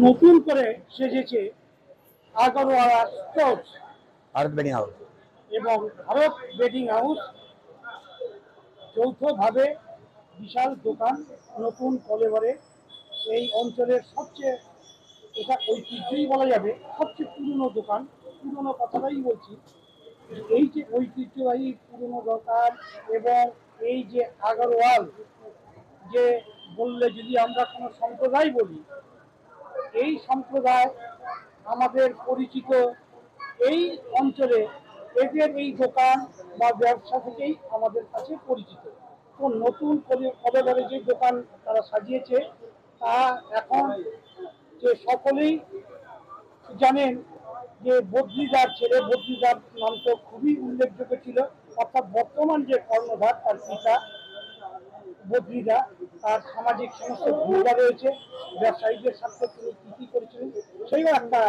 নতুন করে সেজেছে Agarwala stores Bharat bedding house এবং ভারত বেডিং হাউস যৌথভাবে বিশাল দোকান নতুন কলেবরে এই অঞ্চলের সবচেয়ে, এটা ঐতিহ্যই বলা যাবে, সবচেয়ে পুরনো দোকান। পুরনো কথাটাই বলছি, এই যে ঐতিহ্যবাহী পুরনো দোকান এবং এই যে আগরওয়াল, যে বললে যদি আমরা কোনো সম্প্রদায় বলি, এই সম্প্রদায় আমাদের পরিচিত এই অঞ্চলে এদের এই দোকান বা ব্যবসা থেকেই আমাদের কাছে পরিচিত। তো নতুন কলেবরে যে দোকান তারা সাজিয়েছে তা এখন যে সকলেই জানেন যে বদ্রিদার ছেলে, বদ্রিদার নাম তো খুবই উল্লেখযোগ্য ছিল, অর্থাৎ বর্তমান যে কর্ণধার তার পিতা বদ্রিদা, তার সামাজিক সমস্ত ভূমিকা রয়েছে, ব্যবসায়ীদের সাথে তিনি কি কি করেছিলেন সেই একটা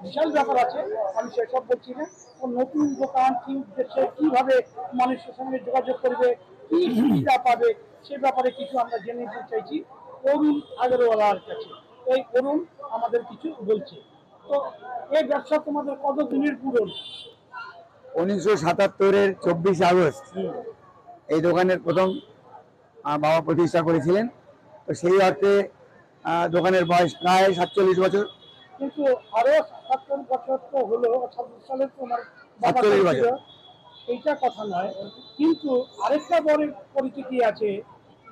বিশাল ব্যাপার আছে। আমি সেসব বলছি না। ও নতুন দোকান কি উদ্দেশ্যে, কিভাবে মানুষের সঙ্গে যোগাযোগ করবে, কি সুবিধা পাবে, সে ব্যাপারে কিছু আমরা জেনে নিতে চাইছি অরুণ আগরওয়ালার কাছে। এই অরুণ আমাদের কিছু বলছে। তো এই ব্যবসা তোমাদের কত দিনের পুরনো? 1977-এর 24 আগস্ট এই দোকানের প্রথম বাবা প্রতিষ্ঠা করেছিলেন। তো সেই অর্থে দোকানের বয়স প্রায় 47 বছর। কিন্তু আরো 77 বছর তো হলো, 26 সালে তোমার বাবা 47 ছিল, বছর। এইটা কথা নয়। কিন্তু আরেকটা বড় পরিচিতি আছে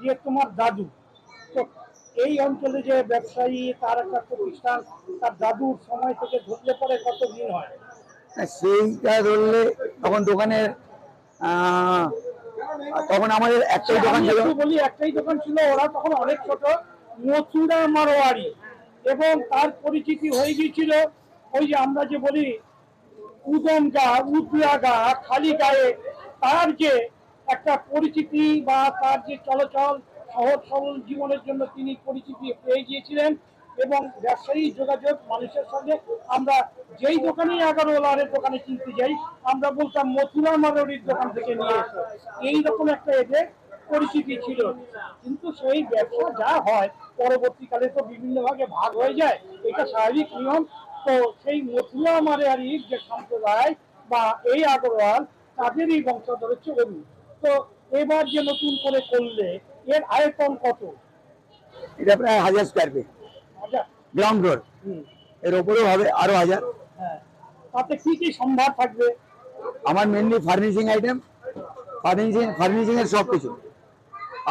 যে তোমার দাদু। তো এই অঞ্চলে যে ব্যবসায়ী, তার একটা প্রতিষ্ঠান, তার দাদুর সময় থেকে ধরলে পরে কত দিন হয়? সেইটা ধরলে তখন দোকানের তখন আমাদের একটাই দোকান ছিল। বলি একটাই দোকান ছিল, ওরা তখন অনেক ছোট, মথুরা মারোয়ারি, এবং তার পরিচিতি হয়ে গিয়েছিল ওই যে আমরা যে বলি উদম গা, উদলা গা, খালি গায়ে, তার যে একটা পরিচিতি বা তার যে চলাচল, সহজ সরল জীবনের জন্য তিনি পরিচিতি পেয়ে গিয়েছিলেন। এবং ব্যবসায়ী যোগাযোগ মানুষের সঙ্গে, আমরা যেই দোকানে আগরওয়ালার দোকানে কিনতে যাই আমরা বলতাম মথুরা মারোয়ারির দোকান থেকে নিয়ে এসো, এইরকম একটা এদের পরিচিতি ছিল। কিন্তু সেই ব্যবসা যা হয় পরবর্তীকালে তো বিভিন্ন ভাগে ভাগ হয়ে যায়, এটা স্বাভাবিক নিয়ম। তো সেই মথুরা মারোয়ারির যে সম্প্রদায় বা এই আগরওয়াল, তাদেরই বংশধর হচ্ছে অরুণ। তো এবার যে নতুন করে করলে, এর আয়তন কত? এটা প্রায় 1000 স্কয়ার ফিট গ্রাউন্ড ফ্লোর, এর উপরেও হবে আরো 1000। হ্যাঁ, তাতে কি কি সম্ভার থাকবে? আমার মেনলি ফার্নিশিং আইটেম, ফার্নিশিং এর সব কিছু,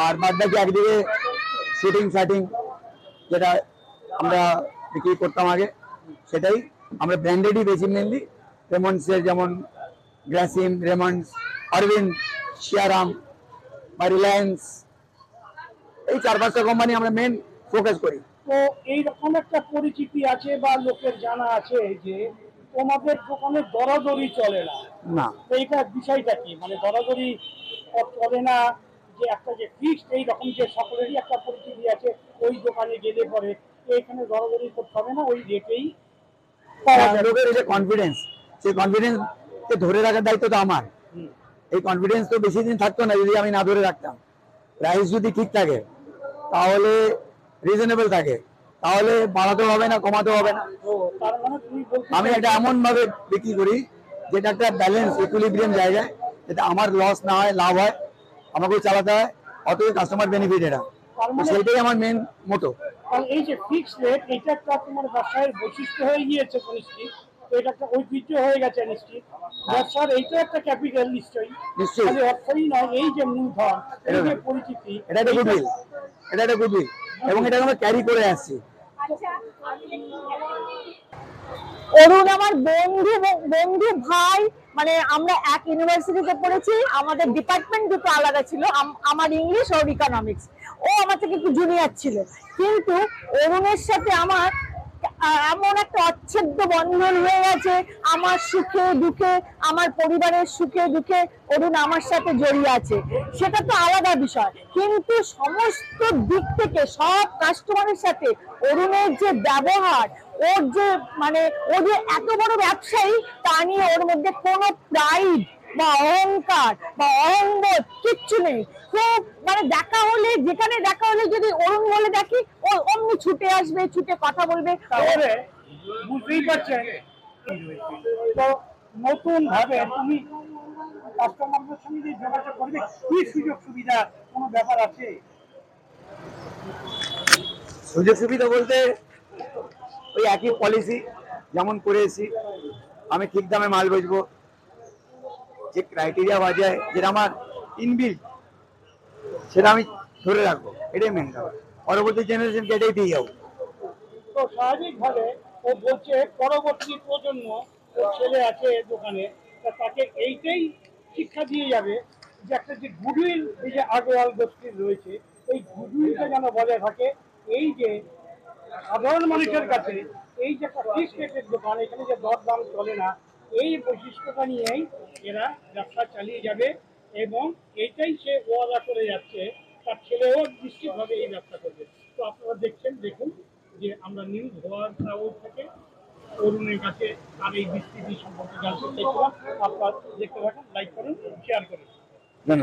আর বাদ বাকি একদিকে শুটিং শাটিং যেটা আমরা বিক্রি করতাম আগে, সেটাই আমরা ব্র্যান্ডেডই বেশি মেনলি। রেমন্ডসের যেমন গ্রাসিম, রেমন্ডস, অরবিন্দ, শিয়ারাম বা রিলায়েন্স, এই 4-5টা কোম্পানি আমরা মেন ফোকাস করি। তো এইরকম একটা পরিচিতি আছে বা লোকের জানা আছে যে তোমাদের দোকানে দরাদরি চলে না। না, তো এইটা বিষয়টা কি, মানে দরাদরি চলে না, যে একটা যে ফিক্সড এইরকম যে সকলেরই একটা পরিচিতি আছে, ওই দোকানে গেলে পরে এখানে দরাদরি করতে হবে না, ওই রেটেই পাওয়া যাবে। লোকের যে কনফিডেন্স, সেই কনফিডেন্সকে ধরে রাখার দায়িত্ব তো আমার। এই কনফিডেন্স তো বেশি দিন থাকতো না যদি আমি না ধরে রাখতাম। প্রাইস যদি ঠিক থাকে, তাহলে রিজনেবল থাকে, তাহলে বাড়াতে হবে না, কমাতে হবে না। তার মানে তুমি বলতে আমি এটা এমন ভাবে বিক্রি করি যেটা একটা ব্যালেন্স, ইকুইলিব্রিয়াম জায়গায়, যাতে আমার লস না হয়, লাভ হয়, আমাকেও চালাতে হয়, অতএব কাস্টমার বেনিফিট। এটা সেইটাই আমার মেন মোটো। এই যে ফিক্সড রেট, এটা একটা তোমার ব্যবসায়ের বৈশিষ্ট্য হয়ে গিয়েছে নিশ্চিত, এটা একটা ঐতিহ্য হয়ে গেছে নিশ্চিত ব্যবসার, এইটা একটা ক্যাপিটাল নিশ্চয়ই, খালি অর্থই নয়, এই যে মূলধন, এই যে পরিচিতি, এটা একটা গুডউইল, এটা একটা গুডউইল, এবং এটা আমরা ক্যারি করে আসছি। অরুণ আমার বন্ধু, বন্ধু ভাই, মানে আমরা এক ইউনিভার্সিটিতে পড়েছি, আমাদের ডিপার্টমেন্ট দুটো আলাদা ছিল, আমার ইংলিশ আর ইকোনমিক্স। ও আমার থেকে একটু জুনিয়র ছিল, কিন্তু অরুণের সাথে আমার এমন একটা অচ্ছেদ্য বন্ধন হয়ে গেছে। আমার সুখে দুঃখে, আমার পরিবারের সুখে দুঃখে অরুণ আমার সাথে জড়িয়ে আছে, সেটা তো আলাদা বিষয়। কিন্তু সমস্ত দিক থেকে সব কাস্টমারের সাথে অরুণের যে ব্যবহার, ওর যে মানে ও যে এত বড় ব্যবসায়ী, তা নিয়ে ওর মধ্যে কোনো প্রাইড বা অহংকার বা অহংবোধ কিচ্ছু নেই। খুব মানে দেখা হলে, যেখানে দেখা হলে যদি অরুণ বলে দেখি, ও অমনি ছুটে আসবে, ছুটে কথা বলবে। তাহলে বুঝতেই পারছেন, তো নতুন ভাবে তুমি কাস্টমারদের সঙ্গে যে যোগাযোগ করবে, কি সুযোগ সুবিধা কোনো ব্যাপার আছে? সুযোগ সুবিধা বলতে ওই একই পলিসি যেমন করে এসেছি, আমি ঠিক দামে মাল বেচবো, যে ক্রাইটেরিয়া বাজায় যেটা আমার ইনবিল্ড সেটা আমি ধরে রাখবো, এটাই মেন ব্যাপার। পরবর্তী জেনারেশনকে এটাই দিয়ে যাবো। তো স্বাভাবিকভাবে ও বলছে পরবর্তী প্রজন্ম, ওর ছেলে আছে দোকানে, তা তাকে এইটাই শিক্ষা দিয়ে যাবে যে একটা যে গুডউইল, এই যে আগরওয়াল গোষ্ঠীর রয়েছে, এই গুডউইলটা যেন বজায় থাকে। এই যে সাধারণ মানুষের কাছে এই যে একটা ফিক্সড রেটের দোকান, এখানে যে দরদাম চলে না, এই বৈশিষ্ট্যটা নিয়েই এরা ব্যবসা চালিয়ে যাবে। এবং এইটাই সে ওয়াদা করে যাচ্ছে, তার ছেলেও নিশ্চিতভাবে এই ব্যবসা করবে। তো আপনারা দেখুন যে আমরা নিউজ হওয়ার খবর থেকে অরুণের কাছে তার এই বিস্তৃতি সম্পর্কে জানতে চাইছিলাম। আপনারা দেখতে থাকুন, লাইক করুন, শেয়ার করুন।